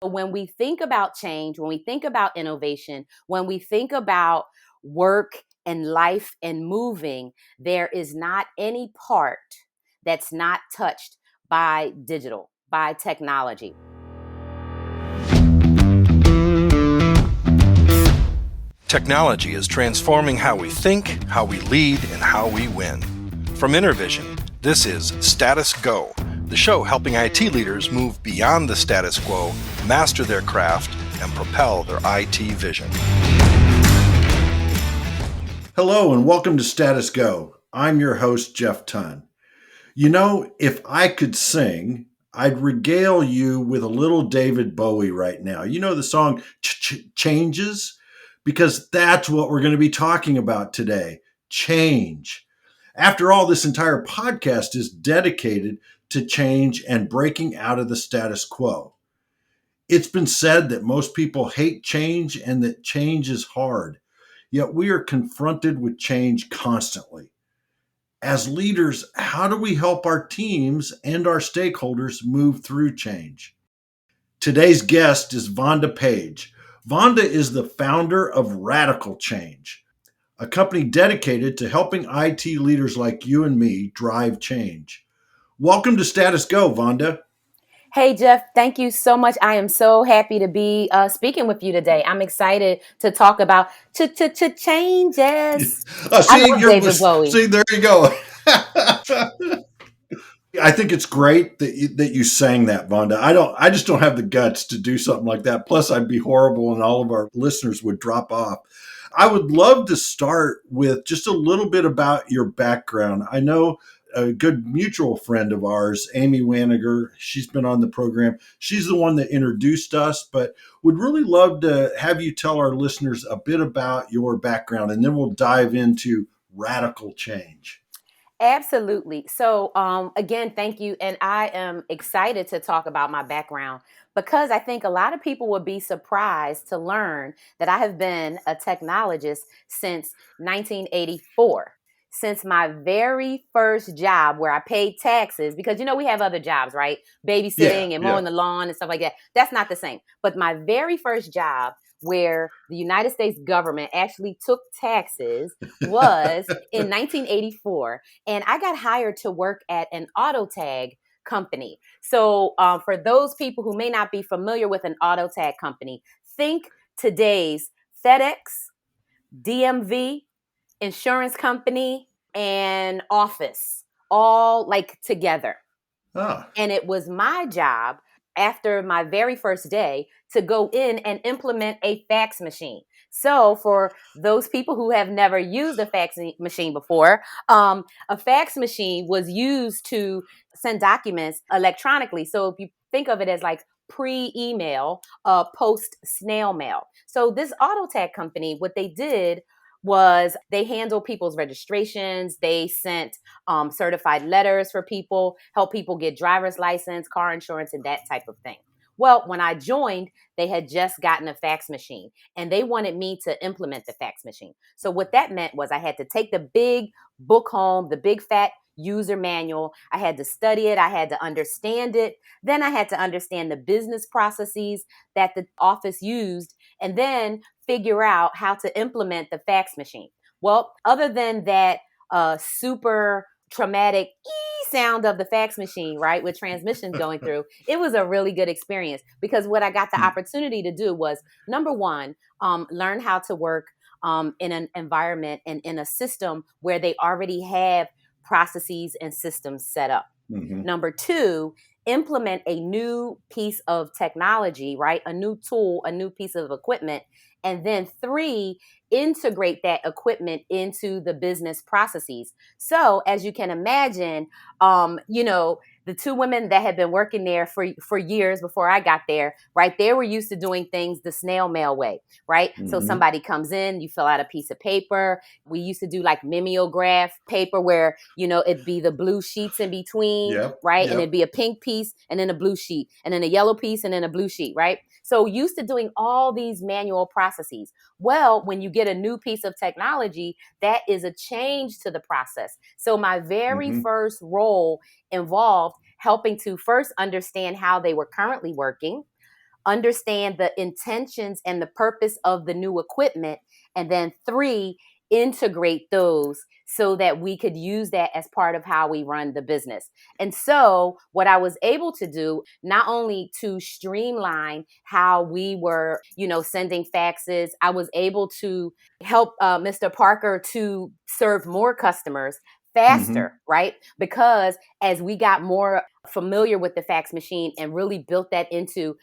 When we think about change, when we think about innovation, when we think about work and life and moving, there is not any part that's not touched by digital, by technology. Technology is transforming how we think, how we lead, and how we win. From InterVision, this is Status Go, the show helping IT leaders move beyond the status quo, master their craft, and propel their IT vision. Hello and welcome to Status Go. I'm your host, Jeff Tunn. You know, if I could sing, I'd regale you with a little David Bowie right now. You know the song Changes? Because that's what we're going to be talking about today. Change. After all, this entire podcast is dedicated to change and breaking out of the status quo. It's been said that most people hate change and that change is hard. Yet we are confronted with change constantly. As leaders, how do we help our teams and our stakeholders move through change? Today's guest is Vonda Page. Vonda is the founder of Radical Change, a company dedicated to helping IT leaders like you and me drive change. Welcome to Status Go, Vonda. Hey, Jeff, thank you so much. I am so happy to be speaking with you today. I'm excited to talk about changes. I love David Bowie. See, there you go. I think it's great that you sang that, Vonda. I just don't have the guts to do something like that. Plus, I'd be horrible, and all of our listeners would drop off. I would love to start with just a little bit about your background. I know a good mutual friend of ours, Amy Waniger, she's been on the program. She's the one that introduced us, but would really love to have you tell our listeners a bit about your background, and then we'll dive into Radical Change. Absolutely. So, again, thank you. And I am excited to talk about my background because I think a lot of people would be surprised to learn that I have been a technologist since 1984. Since my very first job where I paid taxes, because, we have other jobs, right? Babysitting and mowing the lawn and stuff like that. That's not the same. But my very first job where the United States government actually took taxes was in 1984. And I got hired to work at an auto tag company. So for those people who may not be familiar with an auto tag company, think today's FedEx, DMV, insurance company, and office, all like together. And it was my job after my very first day to go in and implement a fax machine. So for those people who have never used a fax machine before, a fax machine was used to send documents electronically. So if you think of it as like pre-email, post snail mail. So this auto tag company, what they did was they handled people's registrations. They sent certified letters for people, help people get driver's license, car insurance, and that type of thing. Well, when I joined, they had just gotten a fax machine and they wanted me to implement the fax machine. So what that meant was I had to take the big book home, the big fat user manual. I had to study it. I had to understand it. Then I had to understand the business processes that the office used and then figure out how to implement the fax machine. Well, other than that super traumatic sound of the fax machine, right, with transmissions going through, it was a really good experience because what I got the opportunity to do was, number one, learn how to work in an environment and in a system where they already have processes and systems set up. Mm-hmm. Number two, implement a new piece of technology, right? A new tool, a new piece of equipment. And then three, integrate that equipment into the business processes. So as you can imagine, the two women that had been working there for years before I got there, right? They were used to doing things the snail mail way, right? Mm-hmm. So somebody comes in, you fill out a piece of paper. We used to do like mimeograph paper where, it'd be the blue sheets in between, right? Yep. And it'd be a pink piece and then a blue sheet and then a yellow piece and then a blue sheet, right? So used to doing all these manual processes. Well, when you get a new piece of technology, that is a change to the process. So my very first role involved helping to first understand how they were currently working, understand the intentions and the purpose of the new equipment. And then 3, integrate those so that we could use that as part of how we run the business. And so what I was able to do, not only to streamline how we were, sending faxes, I was able to help Mr. Parker to serve more customers Mm-hmm. faster, right? Because as we got more familiar with the fax machine and really built that into,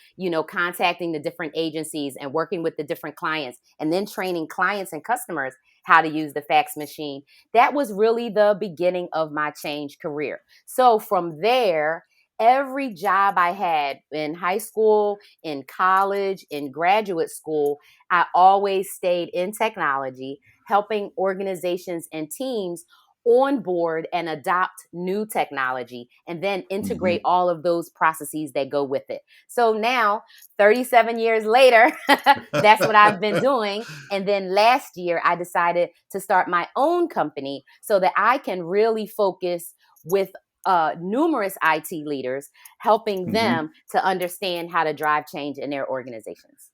contacting the different agencies and working with the different clients and then training clients and customers how to use the fax machine, that was really the beginning of my change career. So from there, every job I had in high school, in college, in graduate school, I always stayed in technology, helping organizations and teams onboard and adopt new technology and then integrate Mm-hmm. all of those processes that go with it. So now, 37 years later, that's what I've been doing. And then last year, I decided to start my own company so that I can really focus with numerous IT leaders, helping Mm-hmm. them to understand how to drive change in their organizations.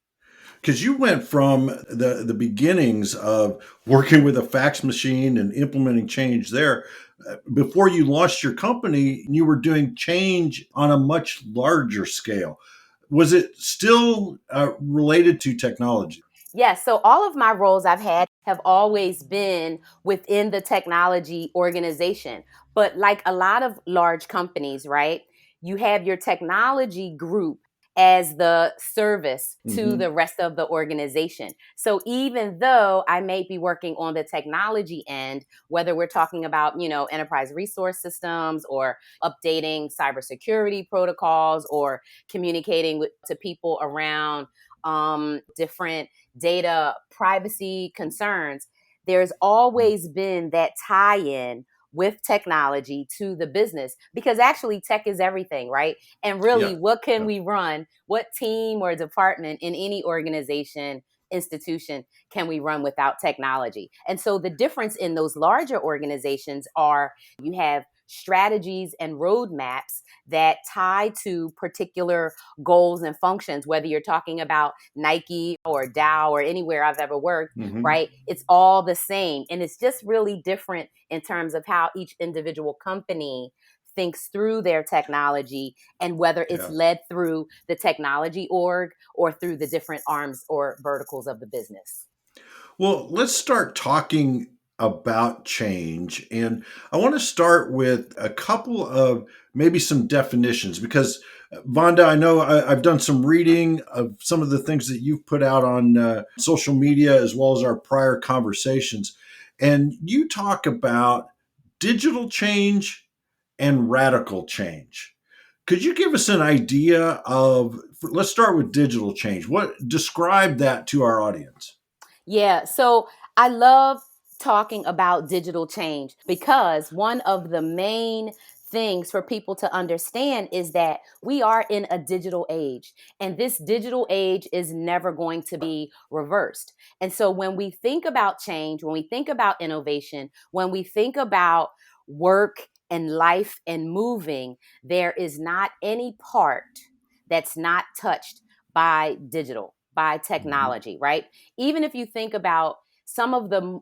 Because you went from the beginnings of working with a fax machine and implementing change there. Before you launched your company, you were doing change on a much larger scale. Was it still related to technology? Yes. So all of my roles I've had have always been within the technology organization. But like a lot of large companies, right? You have your technology group as the service to Mm-hmm. the rest of the organization. So even though I may be working on the technology end, whether we're talking about, enterprise resource systems or updating cybersecurity protocols or communicating to people around different data privacy concerns, there's always been that tie in with technology to the business because actually tech is everything, right? And really, Yeah. what can Yeah. we run? What team or department in any organization, institution can we run without technology? And so the difference in those larger organizations are you have strategies and roadmaps that tie to particular goals and functions, whether you're talking about Nike or Dow or anywhere I've ever worked, Mm-hmm. right? It's all the same. And it's just really different in terms of how each individual company thinks through their technology and whether it's Yeah. led through the technology org or through the different arms or verticals of the business. Well, let's start talking about change. And I want to start with a couple of maybe some definitions because, Vonda, I know I've done some reading of some of the things that you've put out on social media as well as our prior conversations. And you talk about digital change and radical change. Could you give us an idea of, let's start with digital change. What describe that to our audience? Yeah. So I love talking about digital change because one of the main things for people to understand is that we are in a digital age and this digital age is never going to be reversed. And so when we think about change, when we think about innovation, when we think about work and life and moving, there is not any part that's not touched by digital, by Mhm. technology, right? Even if you think about some of the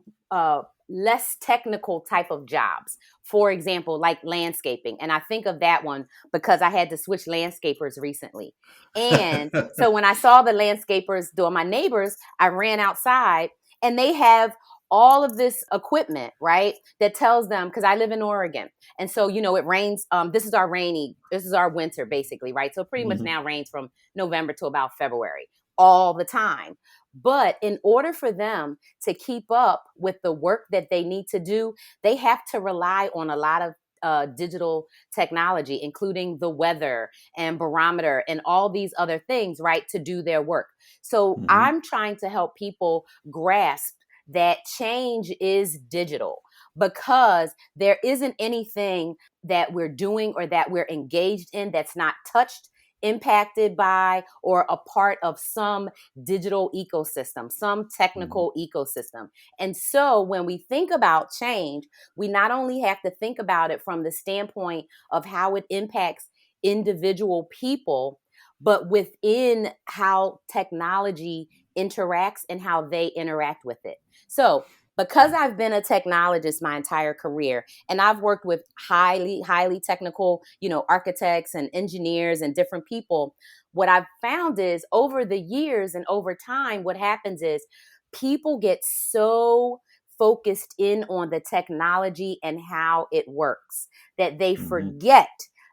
less technical type of jobs, for example, like landscaping. And I think of that one because I had to switch landscapers recently. And so when I saw the landscapers doing my neighbors, I ran outside and they have all of this equipment, right? That tells them, because I live in Oregon. And so, it rains. This is our winter basically, right? So it pretty much Mhm. now rains from November to about February all the time. But in order for them to keep up with the work that they need to do, they have to rely on a lot of digital technology, including the weather and barometer and all these other things, right, to do their work. So Mhm. I'm trying to help people grasp that change is digital because there isn't anything that we're doing or that we're engaged in that's not touched, impacted by, or a part of some digital ecosystem, some Mhm. technical ecosystem. And so when we think about change, we not only have to think about it from the standpoint of how it impacts individual people, but within how technology interacts and how they interact with it. So, because I've been a technologist my entire career and I've worked with highly technical, architects and engineers and different people, what I've found is over the years and over time, what happens is people get so focused in on the technology and how it works that they Mhm. forget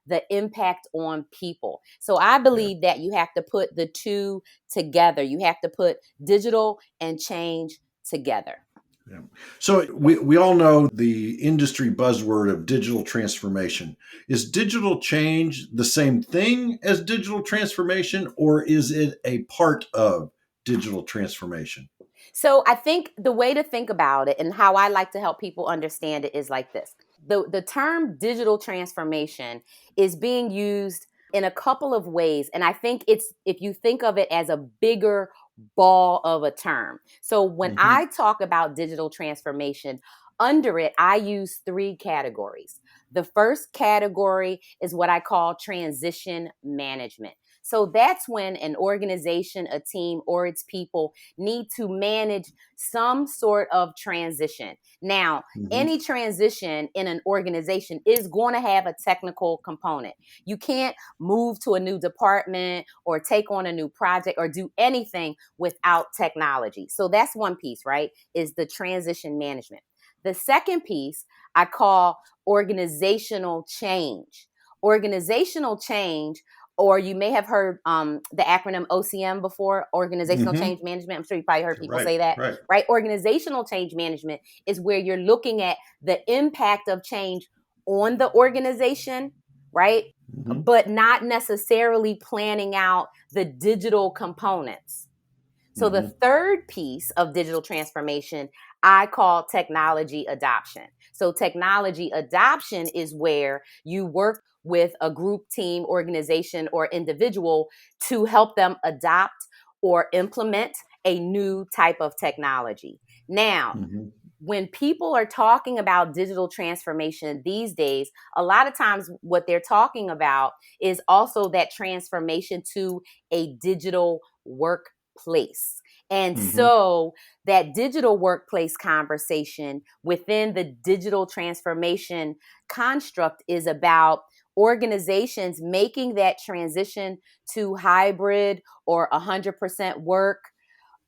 the impact on people. So I Yeah. believe that you have to put the two together. You have to put digital and change together. Yeah. So we all know the industry buzzword of digital transformation. Is digital change the same thing as digital transformation, or is it a part of digital transformation? So I think the way to think about it and how I like to help people understand it is like this. The term digital transformation is being used in a couple of ways. And I think it's, if you think of it as a bigger ball of a term. So when Hmm. I talk about digital transformation, under it, I use three categories. The first category is what I call transition management. So that's when an organization, a team, or its people need to manage some sort of transition. Now, Hmm. any transition in an organization is going to have a technical component. You can't move to a new department or take on a new project or do anything without technology. So that's one piece, right? Is the transition management. The second piece I call organizational change. Organizational change, or you may have heard the acronym OCM before, Organizational Hmm. Change Management. I'm sure you probably heard people Right. say that, Right. right? Organizational change management is where you're looking at the impact of change on the organization, right? Hmm. But not necessarily planning out the digital components. So the Hmm. third piece of digital transformation, I call technology adoption. So technology adoption is where you work with a group, team, organization, or individual to help them adopt or implement a new type of technology. Now, Hmm. when people are talking about digital transformation these days, a lot of times what they're talking about is also that transformation to a digital workplace. And Hmm. so that digital workplace conversation within the digital transformation construct is about organizations making that transition to hybrid or 100% work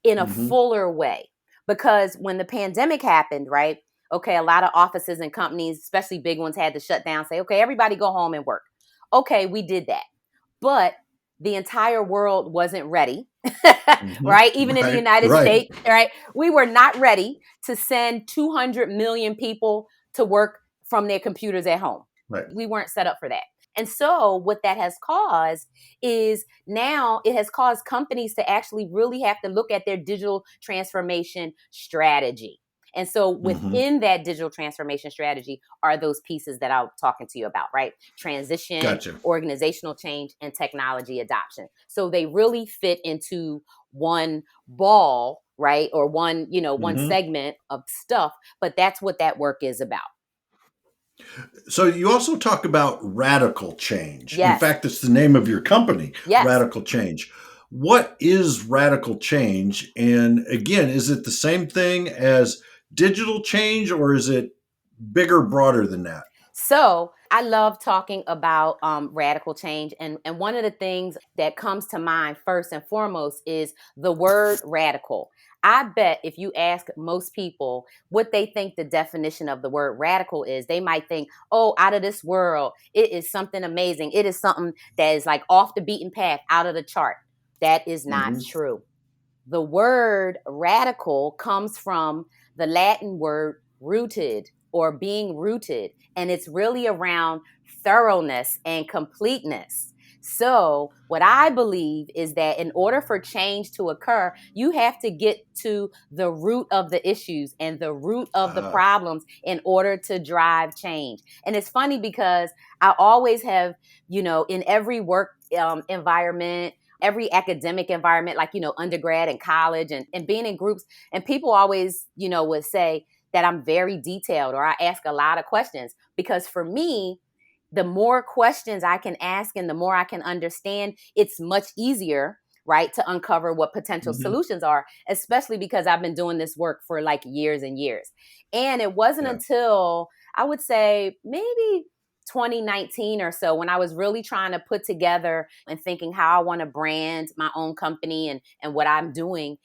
in a Hmm. fuller way. Because when the pandemic happened, right? Okay, a lot of offices and companies, especially big ones, had to shut down, say, okay, everybody go home and work. Okay, we did that. But the entire world wasn't ready, Hmm. right? Even in the Right. United Right. States, right? We were not ready to send 200 million people to work from their computers at home. Right. We weren't set up for that. And so, what that has caused is now it has caused companies to actually really have to look at their digital transformation strategy. And so, Hmm. within that digital transformation strategy are those pieces that I'm talking to you about, right? Transition, Gotcha. organizational change, and technology adoption. So they really fit into one ball, right? Or one Hmm. segment of stuff, but that's what that work is about. So you also talk about radical change. In Yes. fact, it's the name of your company, Yes. Radical Change. What is radical change? And again, is it the same thing as digital change, or is it bigger, broader than that? So I love talking about radical change. And one of the things that comes to mind first and foremost is the word radical. I bet if you ask most people what they think the definition of the word radical is, they might think, oh, out of this world. It is something amazing. It is something that is like off the beaten path, out of the chart. That is not Hmm. true. The word radical comes from the Latin word rooted or being rooted, and it's really around thoroughness and completeness. So, what I believe is that in order for change to occur, you have to get to the root of the issues and the root of the Uh, problems in order to drive change. And it's funny because I always have, in every work environment, every academic environment, like, undergrad and college and being in groups. And people always, would say that I'm very detailed or I ask a lot of questions because for me, the more questions I can ask and the more I can understand, it's much easier, right, to uncover what potential Mhm. solutions are, especially because I've been doing this work for like years and years. And it wasn't Yeah. until I would say maybe 2019 or so when I was really trying to put together and thinking how I want to brand my own company and what I'm doing,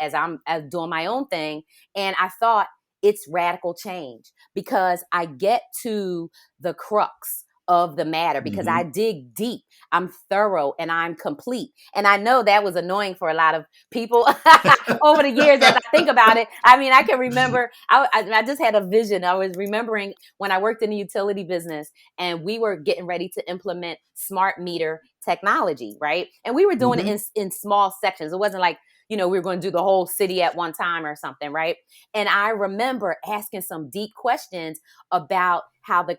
as I'm as doing my own thing. And I thought it's radical change because I get to the crux of the matter because I Mhm. dig deep. I'm thorough and I'm complete. And I know that was annoying for a lot of people over the years as I think about it. I mean, I can remember, I just had a vision. I was remembering when I worked in the utility business and we were getting ready to implement smart meter technology, right? And we were doing it Mhm. in small sections. It wasn't like, we were going to do the whole city at one time or something, right? And I remember asking some deep questions about how the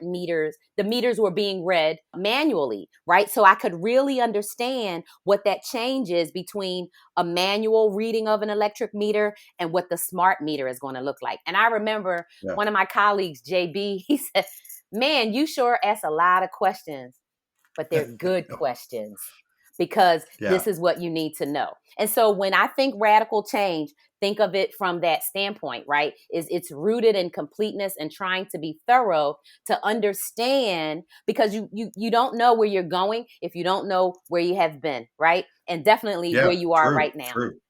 meters were being read manually, right? So I could really understand what that change is between a manual reading of an electric meter and what the smart meter is going to look like. And I remember Yeah. one of my colleagues, JB, he said, "Man, you sure ask a lot of questions, but they're good questions because Yeah. this is what you need to know." And so when I think radical change, think of it from that standpoint, right? It's rooted in completeness and trying to be thorough to understand because you don't know where you're going if you don't know where you have been, right? And definitely where Yeah. you are True. right now. True.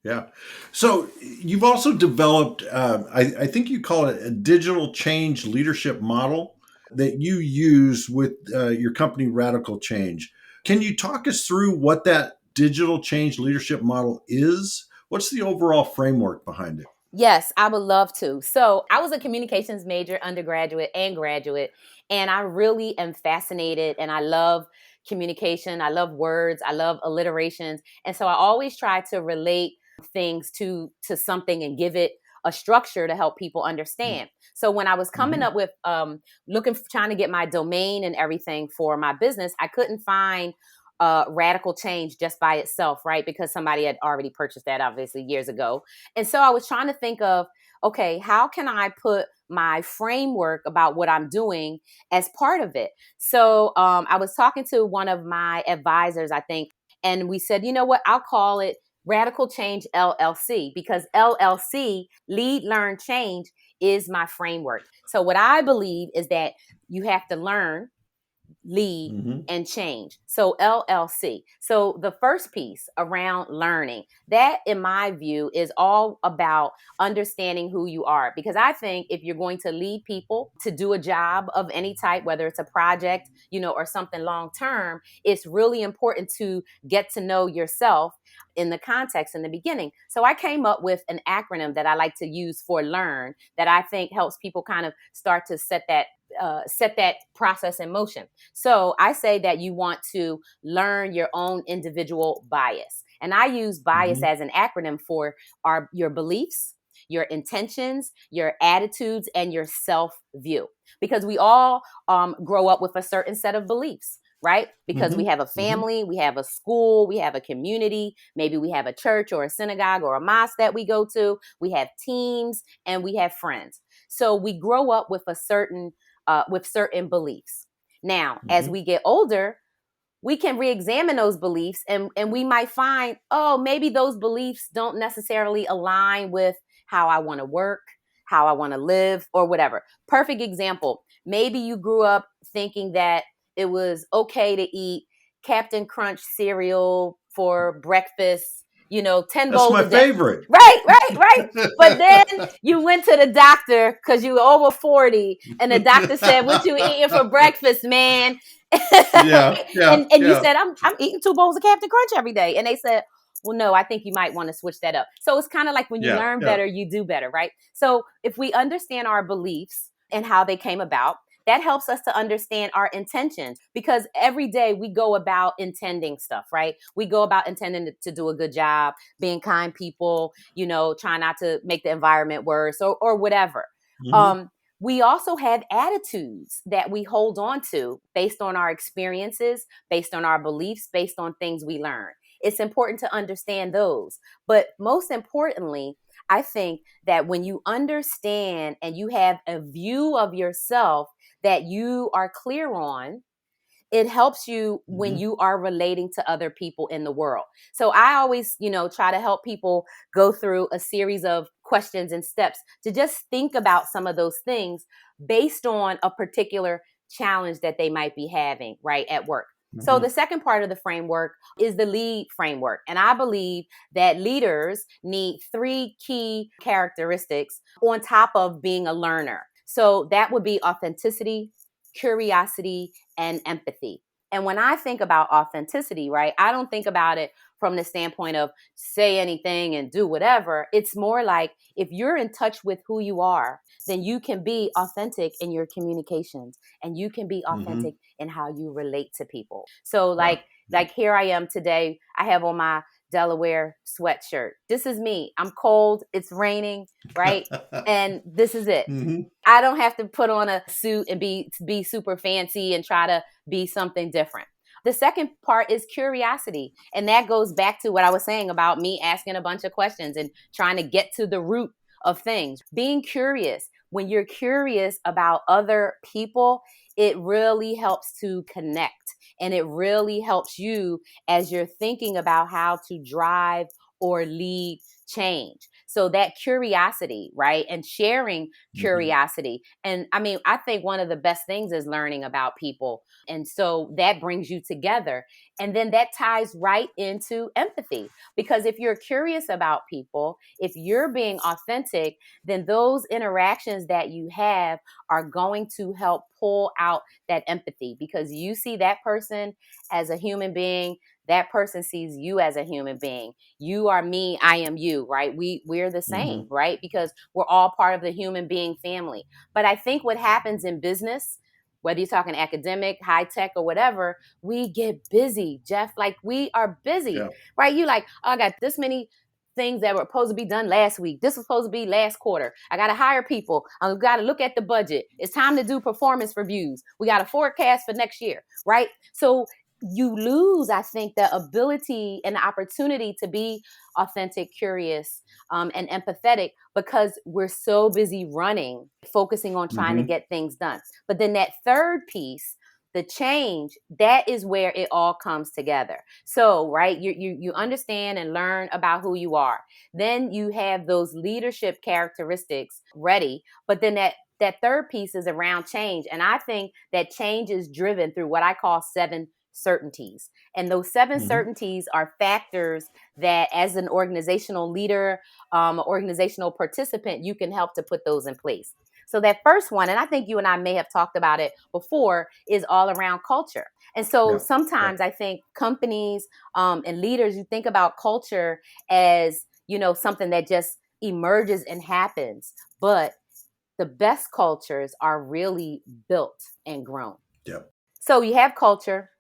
Yeah. So you've also developed, I think you call it a digital change leadership model that you use with your company, Radical Change. Can you talk us through what that digital change leadership model is? What's the overall framework behind it? Yes, I would love to. So I was a communications major, undergraduate and graduate, and I really am fascinated and I love communication. I love words. I love alliterations. And so I always try to relate things to something and give it a structure to help people understand. So when I was coming Mm-hmm. up with trying to get my domain and everything for my business, I couldn't find radical change just by itself, right? Because somebody had already purchased that obviously years ago. And so I was trying to think of, okay, how can I put my framework about what I'm doing as part of it? So I was talking to one of my advisors, I think, and we said, you know what, I'll call it Radical Change LLC because LLC, Lead, Learn, Change, is my framework. So what I believe is that you have to learn, lead, Mm-hmm. and change. So LLC. So the first piece around learning, that in my view is all about understanding who you are. Because I think if you're going to lead people to do a job of any type, whether it's a project, or something long term, it's really important to get to know yourself in the context in the beginning. So I came up with an acronym that I like to use for learn that I think helps people kind of start to set that process in motion. So I say that you want to learn your own individual bias. And I use bias Mm-hmm. as an acronym for your beliefs, your intentions, your attitudes, and your self view. Because we all grow up with a certain set of beliefs, right? Because we Mm-hmm. have a Mm-hmm. family, we have a school, we have a community, maybe we have a church or a synagogue or a mosque that we go to, we have teams, and we have friends. So we grow up with with certain beliefs. Now, as Mm-hmm. we get older, we can re-examine those beliefs and we might find, oh, maybe those beliefs don't necessarily align with how I want to work, how I want to live, or whatever. Perfect example. Maybe you grew up thinking that it was okay to eat Captain Crunch cereal for breakfast, 10 That's bowls my a day. favorite. Right, right, right. But then you went to the doctor because you were over 40 and the doctor said, "What you eating for breakfast, man?" Yeah. Yeah. and you Yeah. said, I'm eating 2 bowls of Captain Crunch every day. And they said, well, no, I think you might want to switch that up. So it's kind of like when you Yeah. learn Yeah. better, you do better, right? So if we understand our beliefs and how they came about, that helps us to understand our intentions because every day we go about intending stuff, right? We go about intending to do a good job, being kind people, trying not to make the environment worse or whatever. Mm-hmm. Um, we also have attitudes that we hold on to based on our experiences, based on our beliefs, based on things we learn. It's important to understand those. But most importantly, I think that when you understand and you have a view of yourself that you are clear on, it helps you when Mhm. you are relating to other people in the world. So I always, try to help people go through a series of questions and steps to just think about some of those things based on a particular challenge that they might be having, right, at work. So the Mhm. second part of the framework is the lead framework. And I believe that leaders need three key characteristics on top of being a learner. So that would be authenticity, curiosity, and empathy. And when I think about authenticity, right, I don't think about it from the standpoint of say anything and do whatever. It's more like if you're in touch with who you are, then you can be authentic in your communications and you can be Mhm. authentic in how you relate to people. So Yeah. Yeah. like here I am today. I have on my Delaware sweatshirt. This is me. I'm cold. It's raining, right? And this is it. Mhm. I don't have to put on a suit and be super fancy and try to be something different. The second part is curiosity. And that goes back to what I was saying about me asking a bunch of questions and trying to get to the root of things. Being curious. When you're curious about other people, it really helps to connect. And it really helps you as you're thinking about how to drive or lead change. So that curiosity, right? And sharing Mhm. curiosity. And I mean, I think one of the best things is learning about people. And so that brings you together. And then that ties right into empathy. Because if you're curious about people, if you're being authentic, then those interactions that you have are going to help pull out that empathy because you see that person as a human being. That person sees you as a human being. You are me, I am you, right? We're the same, Mhm. right? Because we're all part of the human being family. But I think what happens in business, whether you're talking academic, high tech, or whatever, we get busy, Jeff. Like we are busy, Yeah. right? You like, oh, I got this many things that were supposed to be done last week. This was supposed to be last quarter. I got to hire people. I've got to look at the budget. It's time to do performance reviews. We got a forecast for next year, right? So you lose, I think, the ability and the opportunity to be authentic, curious, and empathetic because we're so busy running, focusing on trying to Mhm. get things done. But then that third piece, the change, that is where it all comes together. So, right, you understand and learn about who you are. Then you have those leadership characteristics ready. But then that third piece is around change. And I think that change is driven through what I call 7 certainties. And those 7 Mhm. certainties are factors that as an organizational leader, organizational participant, you can help to put those in place. So that first one, and I think you and I may have talked about it before, is all around culture. And so Yeah. Yeah. sometimes I think companies and leaders, you think about culture as, something that just emerges and happens. But the best cultures are really built and grown. Yeah. So you have culture.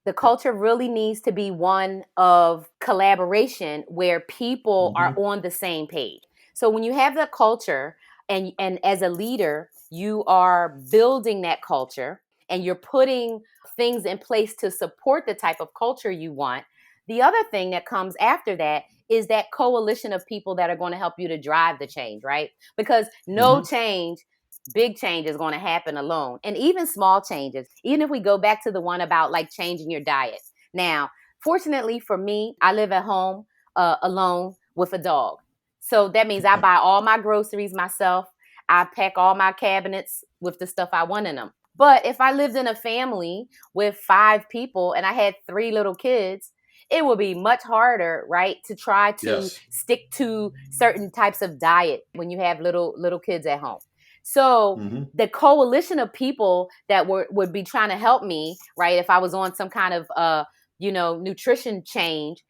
The Yeah. culture really needs to be one of collaboration where people are Mhm. on the same page. So when you have the culture and as a leader, you are building that culture and you're putting things in place to support the type of culture you want. The other thing that comes after that is that coalition of people that are going to help you to drive the change, right? Because no Mhm. change, big change is going to happen alone. And even small changes, even if we go back to the one about like changing your diet. Now, fortunately for me, I live at home alone with a dog. So that means I buy all my groceries myself. I pack all my cabinets with the stuff I want in them. But if I lived in a family with 5 people and I had 3 little kids, it would be much harder, right, to try to Yes. stick to certain types of diet when you have little kids at home. So Mhm. the coalition of people that would be trying to help me, right, if I was on some kind of nutrition change,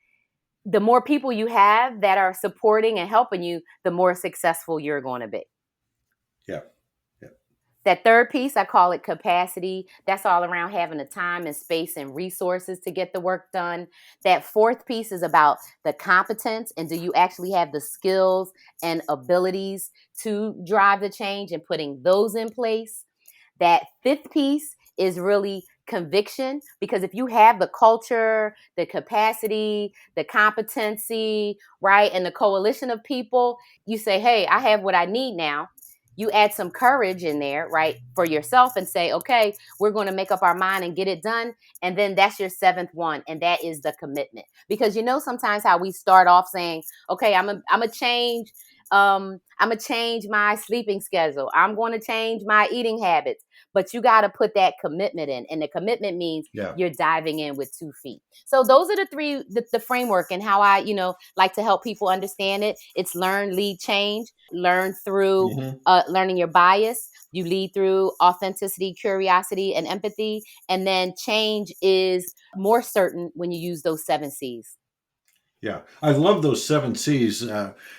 the more people you have that are supporting and helping you, the more successful you're going to be. Yeah. Yeah. That third piece, I call it capacity. That's all around having the time and space and resources to get the work done. That fourth piece is about the competence and do you actually have the skills and abilities to drive the change and putting those in place. That fifth piece is really conviction, because if you have the culture, the capacity, the competency, right, and the coalition of people, you say, hey, I have what I need now. you add some courage in there, right, for yourself and say, okay, we're going to make up our mind and get it done. And then that's your seventh one. And that is the commitment. Because sometimes how we start off saying, okay, I'm a change. I'm going to change my sleeping schedule. I'm going to change my eating habits. But you got to put that commitment in. And the commitment means you're diving in with 2 feet. So those are the three, the framework and how I, like to help people understand it. It's learn, lead, change. Learn through learning your bias. You lead through authenticity, curiosity, and empathy. And then change is more certain when you use those 7 C's. Yeah, I love those 7 C's.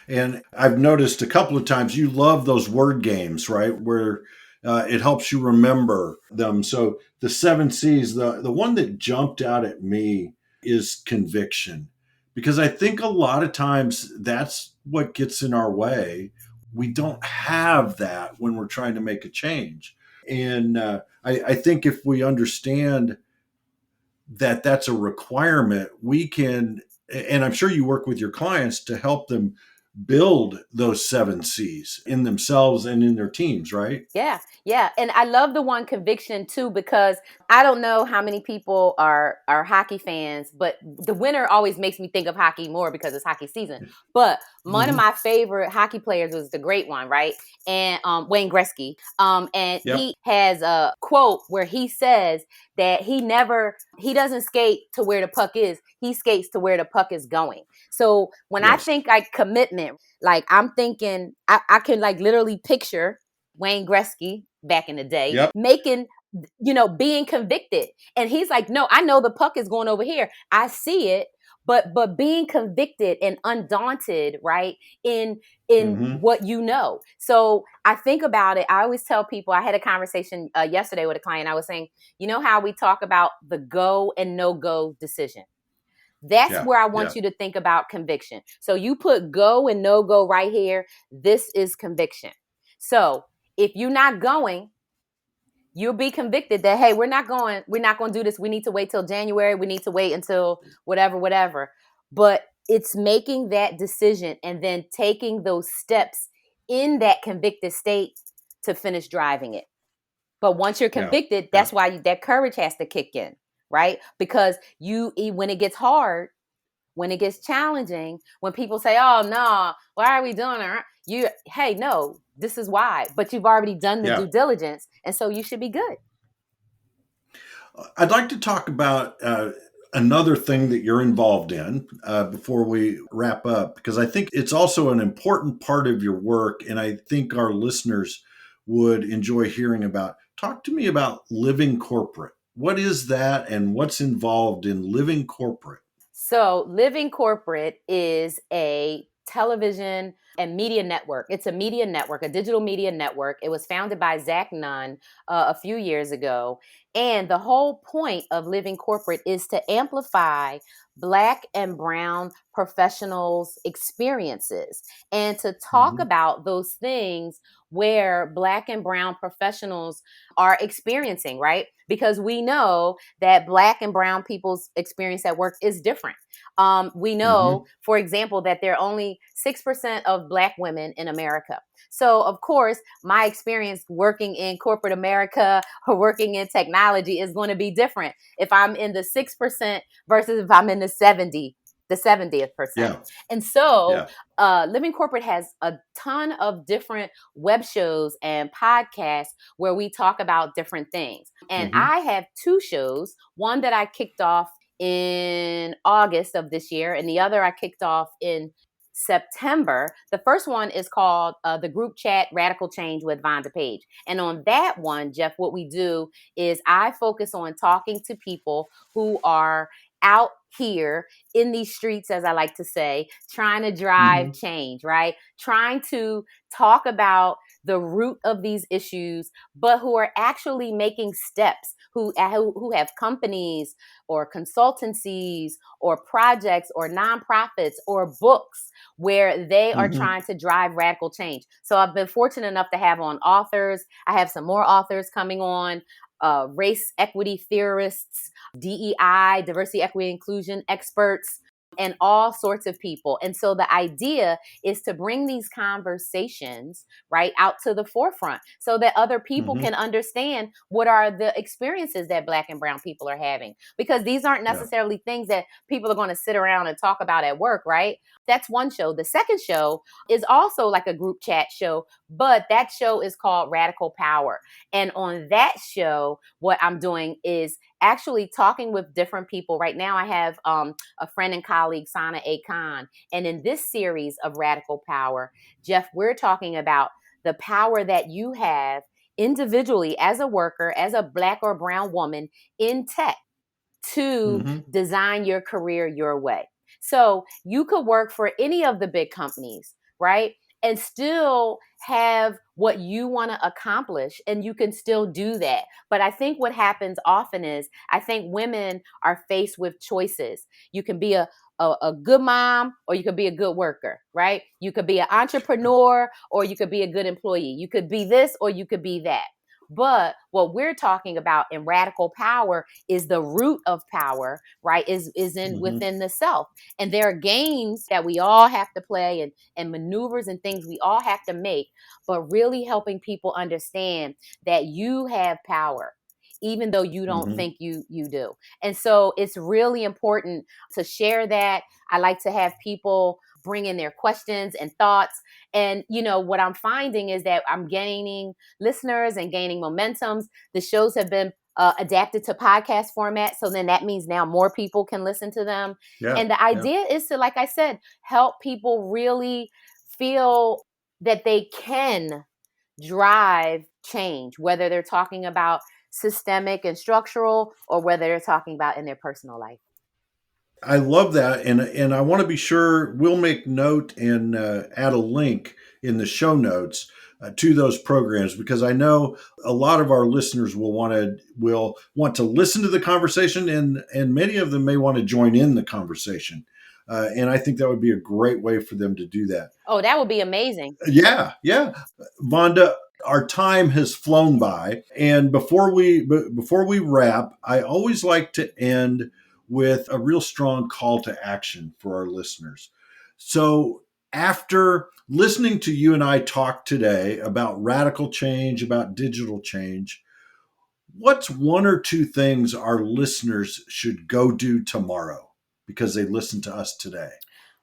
And I've noticed a couple of times you love those word games, right? Where it helps you remember them. So the 7 C's, the one that jumped out at me is conviction. Because I think a lot of times that's what gets in our way. We don't have that when we're trying to make a change. And I think if we understand that that's a requirement, we can, and I'm sure you work with your clients to help them build those 7 C's in themselves and in their teams, right? Yeah. Yeah. And I love the one conviction too, because I don't know how many people are hockey fans, but the winter always makes me think of hockey more because it's hockey season. But one of my favorite hockey players was the great one, right? And Wayne Gretzky. And he has a quote where he says that he doesn't skate to where the puck is. He skates to where the puck is going. So when I think like commitment, like I'm thinking, I can like literally picture Wayne Gretzky back in the day making, being convicted. And he's like, no, I know the puck is going over here. I see it. But being convicted and undaunted, right, in what you know. So I think about it. I always tell people, I had a conversation yesterday with a client. I was saying, you know how we talk about the go and no go decision? That's where I want you to think about conviction. So you put go and no go right here. This is conviction. So if you're not going, you'll be convicted that, hey, we're not going to do this. We need to wait till January. We need to wait until whatever. But it's making that decision and then taking those steps in that convicted state to finish driving it. But once you're convicted, that's why that courage has to kick in, right? Because when it gets hard, when it gets challenging, when people say, oh, no, why are we doing it? Hey, no, this is why. But you've already done the due diligence. And so you should be good. I'd like to talk about another thing that you're involved in before we wrap up, because I think it's also an important part of your work. And I think our listeners would enjoy hearing about. Talk to me about Living Corporate. What is that and what's involved in Living Corporate? So Living Corporate is a television and media network. It's a media network, a digital media network. It was founded by Zach Nunn a few years ago. And the whole point of Living Corporate is to amplify Black and Brown professionals' experiences and to talk about those things where Black and Brown professionals are experiencing, right? Because we know that Black and Brown people's experience at work is different. We know, for example, that there are only 6% of Black women in America. So, of course, my experience working in corporate America or working in technology is going to be different if I'm in the 6% versus if I'm in the 70th percent. And so Living Corporate has a ton of different web shows and podcasts where we talk about different things. And I have 2 shows, one that I kicked off in August of this year, and the other I kicked off in September. The first one is called the Group Chat Radical Change with Vonda Page. And on that one, Jeff, what we do is I focus on talking to people who are out here in these streets, as I like to say, trying to drive change, right? Trying to talk about the root of these issues, but who are actually making steps, who have companies or consultancies or projects or nonprofits or books where they are trying to drive radical change. So I've been fortunate enough to have on authors. I have some more authors coming on, race equity theorists, DEI, diversity, equity, inclusion experts, and all sorts of people. And so the idea is to bring these conversations right out to the forefront so that other people Hmm. can understand what are the experiences that Black and brown people are having, because these aren't Yeah. necessarily things that people are going to sit around and talk about at work, right? That's one show. The second show is also like a group chat show, but that show is called Radical Power. And on that show, what I'm doing is actually talking with different people. Right now, I have a friend and colleague, Sana A. Khan. And in this series of Radical Power, Jeff, we're talking about the power that you have individually as a worker, as a Black or brown woman in tech, to Hmm. design your career your way. So you could work for any of the big companies, right? And still have what you want to accomplish, and you can still do that. But I think what happens often is I think women are faced with choices. You can be a good mom, or you could be a good worker, right? You could be an entrepreneur, or you could be a good employee. You could be this, or you could be that. But what we're talking about in Radical Power is the root of power, right? Is in Hmm. within the self. And there are games that we all have to play, and maneuvers and things we all have to make, but really helping people understand that you have power, even though you don't Hmm. think you do. And so it's really important to share that. I like to have people bring in their questions and thoughts. And what I'm finding is that I'm gaining listeners and gaining momentums. The shows have been adapted to podcast format. So then that means now more people can listen to them. Yeah. And the Yeah. idea is to, like I said, help people really feel that they can drive change, whether they're talking about systemic and structural, or whether they're talking about in their personal life. I love that, and I want to be sure we'll make note and add a link in the show notes to those programs, because I know a lot of our listeners will want to listen to the conversation, and many of them may want to join in the conversation, and I think that would be a great way for them to do that. Oh, that would be amazing. Yeah, yeah, Vonda. Our time has flown by, and before we wrap, I always like to end with a real strong call to action for our listeners. So, after listening to you and I talk today about radical change, about digital change, what's one or two things our listeners should go do tomorrow because they listened to us today?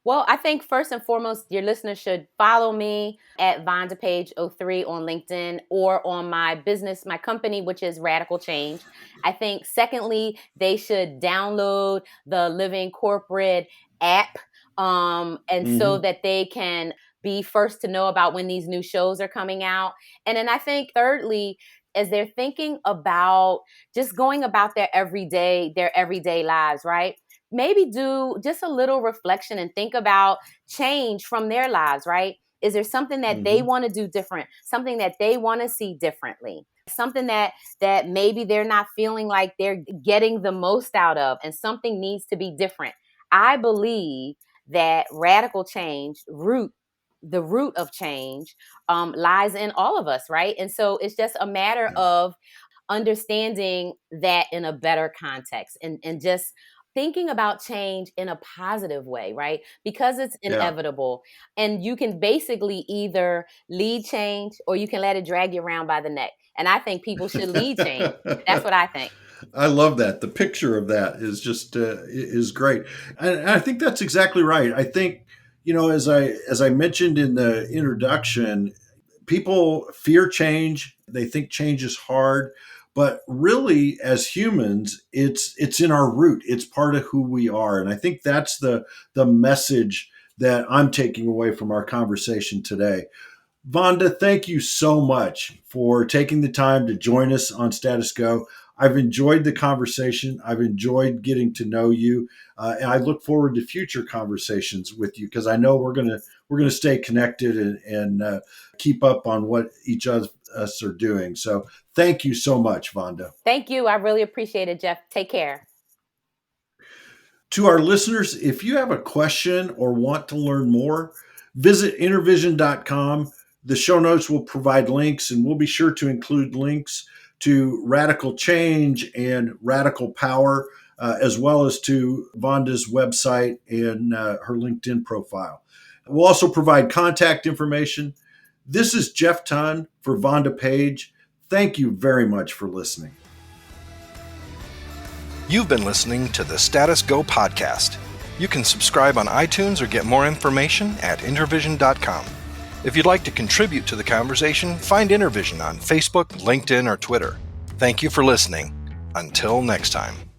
Well, I think first and foremost, your listeners should follow me at VondaPage03 on LinkedIn, or on my business, my company, which is Radical Change. I think secondly, they should download the Living Corporate app, and so Hmm. that they can be first to know about when these new shows are coming out. And then I think thirdly, as they're thinking about just going about their everyday lives, right? Maybe do just a little reflection and think about change from their lives, right? Is there something that they Hmm. want to do different, something that they want to see differently, something that maybe they're not feeling like they're getting the most out of, and something needs to be different? I believe that radical change the root of change lies in all of us, right? And so it's just a matter Yeah. of understanding that in a better context, and just thinking about change in a positive way, right? Because it's Yeah. inevitable, and you can basically either lead change, or you can let it drag you around by the neck. And I think people should lead change. That's what I think. I love that. The picture of that is just is great, and I think that's exactly right. I think, as I mentioned in the introduction, people fear change. They think change is hard, but really, as humans, it's in our root. It's part of who we are, and I think that's the message that I'm taking away from our conversation today. Vonda, thank you so much for taking the time to join us on Status Go. I've enjoyed the conversation. I've enjoyed getting to know you, and I look forward to future conversations with you, because I know we're gonna stay connected and keep up on what each of us are doing. So, thank you so much, Vonda. Thank you. I really appreciate it, Jeff. Take care. To our listeners, if you have a question or want to learn more, visit intervision.com. The show notes will provide links, and we'll be sure to include links to Radical Change and Radical Power. as well as to Vonda's website and her LinkedIn profile. We'll also provide contact information. This is Jeff Tunn for Vonda Page. Thank you very much for listening. You've been listening to the Status Go podcast. You can subscribe on iTunes or get more information at intervision.com. If you'd like to contribute to the conversation, find Intervision on Facebook, LinkedIn, or Twitter. Thank you for listening. Until next time.